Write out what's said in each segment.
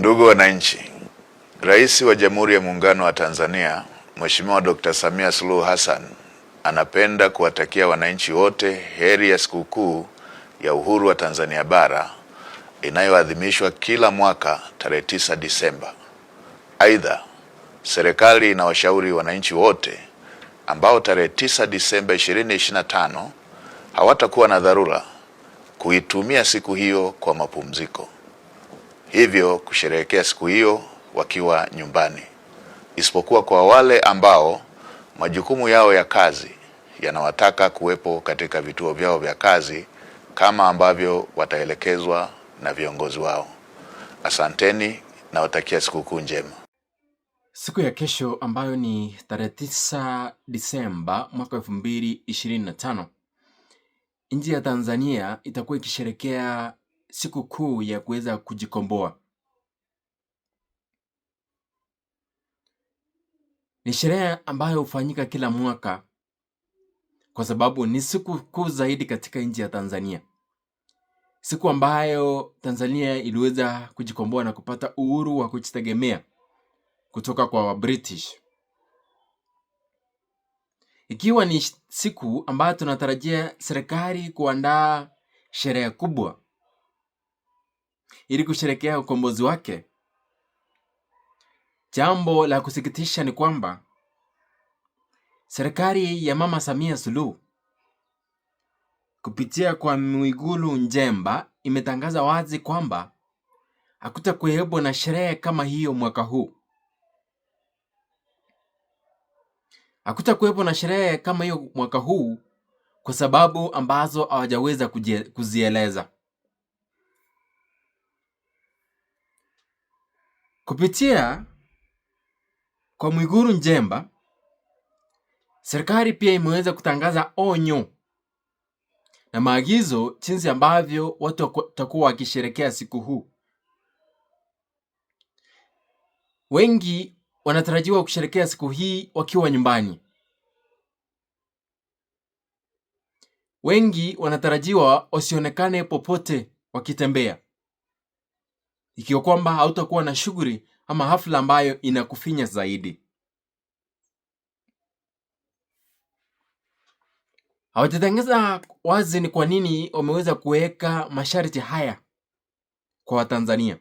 Ndugu wananchi, Rais wa Jamhuri ya Muungano wa Tanzania, Mheshimiwa Dr. Samia Suluhu Hassan anapenda kuwatakia wananchi wote heri ya sikukuu ya Uhuru wa Tanzania Bara inayoadhimishwa kila mwaka tarehe 9 Disemba. Aidha, serikali inawashauri wananchi wote ambao tarehe 9 Disemba 2025 hawatakuwa na dharura kuitumia siku hiyo kwa mapumziko, hivyo kusherehekea siku hiyo wakiwa nyumbani, isipokuwa kwa wale ambao majukumu yao ya kazi yanawataka kuwepo katika vituo vyao vya kazi kama ambavyo wataelekezwa na viongozi wao. Asanteni na watakia sikukuu njema. Siku ya kesho ambayo ni tarehe 9 Disemba mwaka 2025, nchi ya Tanzania itakuwa ikisherekea siku kuu ya kuweza kujikomboa. Ni sherehe ambayo hufanyika kila mwaka kwa sababu ni siku kuu zaidi katika nchi ya Tanzania. Siku ambayo Tanzania iliweza kujikomboa na kupata uhuru wa kujitegemea kutoka kwa British. Ikiwa ni siku ambayo tunatarajia serikali kuandaa sherehe kubwa ili kusherehekea ukombozi wake. Jambo la kusikitisha ni kwamba serikali ya Mama Samia Suluhu kupitia kwa Mwigulu Nchemba imetangaza wazi kwamba hakutakuwepo na sherehe kama hiyo mwaka huu. Hakutakuwepo na sherehe kama hiyo mwaka huu kwa sababu ambazo hawajaweza kuzieleza. Kupitia kwa Mwigulu Nchemba, serikali pia imeweza kutangaza onyo na maagizo jinsi ambavyo watu watakuwa wakisherehekea siku huu. Wengi wanatarajiwa kusherehekea siku hii wakiwa nyumbani. Wengi wanatarajiwa wasionekane popote wakitembea, ikiwa kwamba hautakuwa na shughuli ama hafla ambayo inakufinya zaidi. Hawajatangaza wazi ni kwa nini wameweza kuweka masharti haya kwa Watanzania.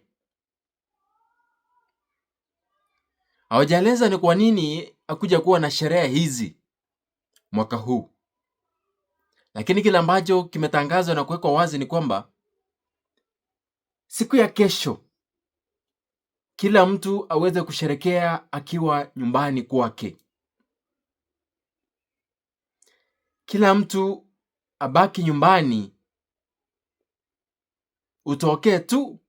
Hawajaeleza ni kwa nini hakuja kuwa na sherehe hizi mwaka huu. Lakini kile ambacho kimetangazwa na kuwekwa wazi ni kwamba siku ya kesho kila mtu aweze kusherekea akiwa nyumbani kwake. Kila mtu abaki nyumbani, utokee tu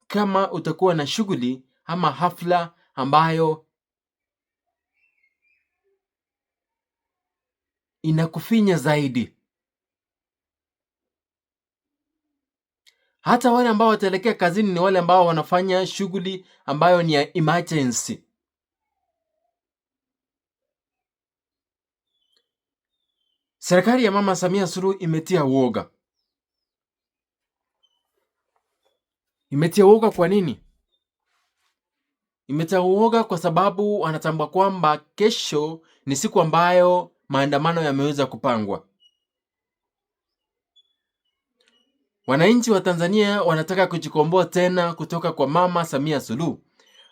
kama utakuwa na shughuli ama hafla ambayo inakufinya zaidi. Hata wale ambao wataelekea kazini ni wale ambao wanafanya shughuli ambayo ni ya emergency. Serikali ya Mama Samia Suluhu imetia uoga. Imetia uoga kwa nini? Imetia uoga kwa sababu wanatambua kwamba kesho ni siku ambayo maandamano yameweza kupangwa. Wananchi wa Tanzania wanataka kujikomboa tena kutoka kwa Mama Samia Suluhu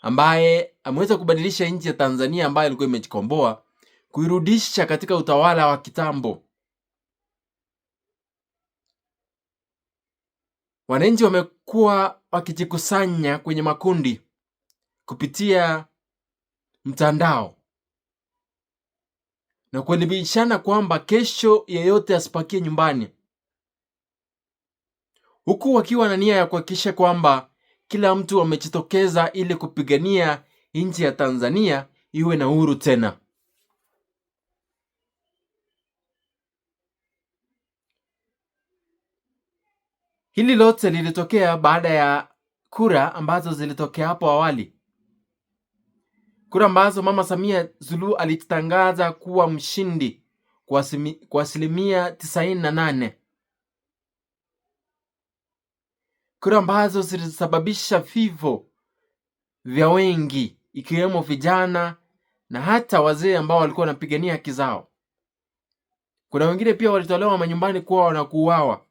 ambaye ameweza kubadilisha nchi ya Tanzania ambayo ilikuwa imejikomboa kuirudisha katika utawala wa kitambo. Wananchi wamekuwa wakijikusanya kwenye makundi kupitia mtandao na kuelimishana kwamba kesho yeyote asipakie nyumbani, huku wakiwa na nia ya kuhakikisha kwamba kila mtu amejitokeza ili kupigania nchi ya Tanzania iwe na uhuru tena. Hili lote lilitokea baada ya kura ambazo zilitokea hapo awali. Kura ambazo Mama Samia Suluhu alitangaza kuwa mshindi kwa asilimia 98. Kura ambazo zilisababisha vifo vya wengi, ikiwemo vijana na hata wazee ambao walikuwa wanapigania haki zao. Kuna wengine pia walitolewa manyumbani kwao na kuuawa.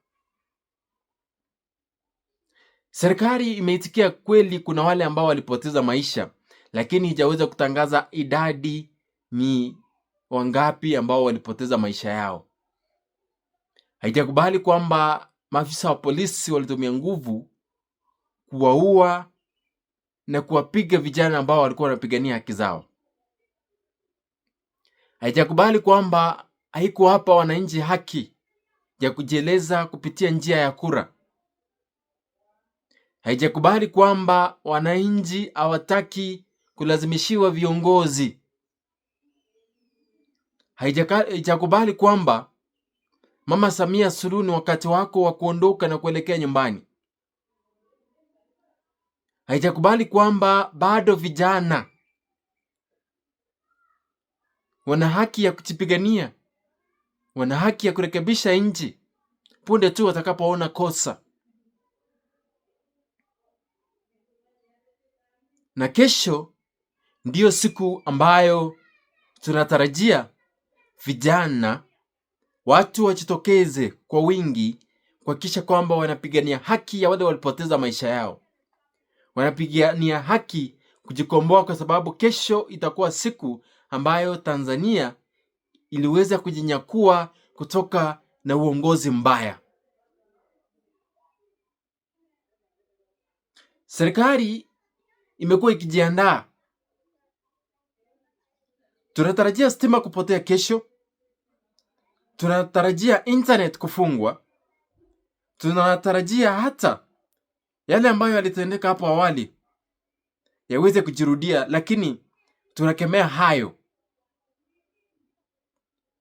Serikali imeitikia kweli kuna wale ambao walipoteza maisha, lakini haijaweza kutangaza idadi ni wangapi ambao walipoteza maisha yao. Haijakubali kwamba maafisa wa polisi walitumia nguvu kuwaua na kuwapiga vijana ambao walikuwa wanapigania haki zao. Haijakubali kwamba haikuwapa wananchi haki ya kujieleza kupitia njia ya kura. Haijakubali kwamba wananchi hawataki kulazimishiwa viongozi. Haijakubali kwamba Mama Samia Suluhu ni wakati wako wa kuondoka na kuelekea nyumbani. Haijakubali kwamba bado vijana wana haki ya kujipigania, wana haki ya kurekebisha nchi punde tu watakapoona kosa. Na kesho ndiyo siku ambayo tunatarajia vijana, watu wajitokeze kwa wingi kuhakikisha kwamba wanapigania haki ya wale walipoteza maisha yao. Wanapigania haki kujikomboa, kwa sababu kesho itakuwa siku ambayo Tanzania iliweza kujinyakua kutoka na uongozi mbaya. Serikali imekuwa ikijiandaa. Tunatarajia stima kupotea kesho. Tunatarajia internet kufungwa. Tunatarajia hata yale ambayo yalitendeka hapo awali yaweze kujirudia, lakini tunakemea hayo.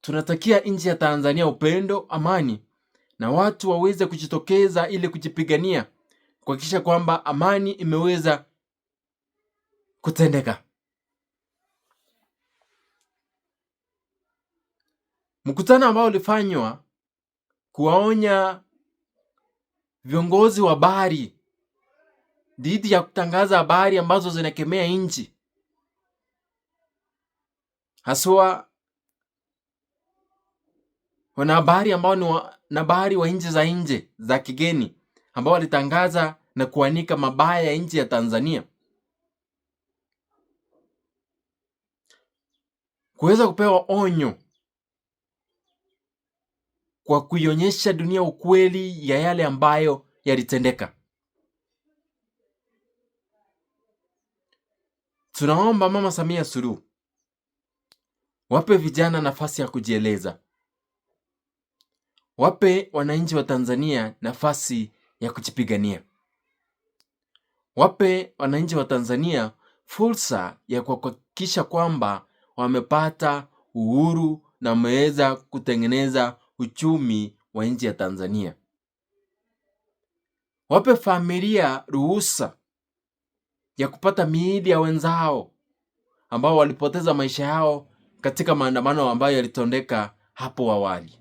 Tunatakia nchi ya Tanzania upendo, amani, na watu waweze kujitokeza ili kujipigania kuhakikisha kwamba amani imeweza kutendeka. Mkutano ambao ulifanywa kuwaonya viongozi wa habari dhidi ya kutangaza habari ambazo zinakemea nchi, haswa wanahabari ambao ni wanahabari wa nchi za nje za kigeni ambao walitangaza na kuanika mabaya ya nchi ya Tanzania, kuweza kupewa onyo kwa kuionyesha dunia ukweli ya yale ambayo yalitendeka. Tunaomba Mama Samia Suluhu wape vijana nafasi ya kujieleza, wape wananchi wa Tanzania nafasi ya kujipigania, wape wananchi wa Tanzania fursa ya kuhakikisha kwamba wamepata uhuru na wameweza kutengeneza uchumi wa nchi ya Tanzania. Wape familia ruhusa ya kupata miili ya wenzao ambao walipoteza maisha yao katika maandamano ambayo yalitendeka hapo awali.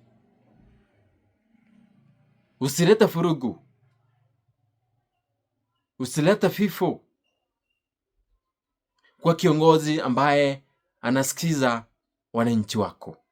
Usilete furugu, usilete vifo kwa kiongozi ambaye anasikiza wananchi wako.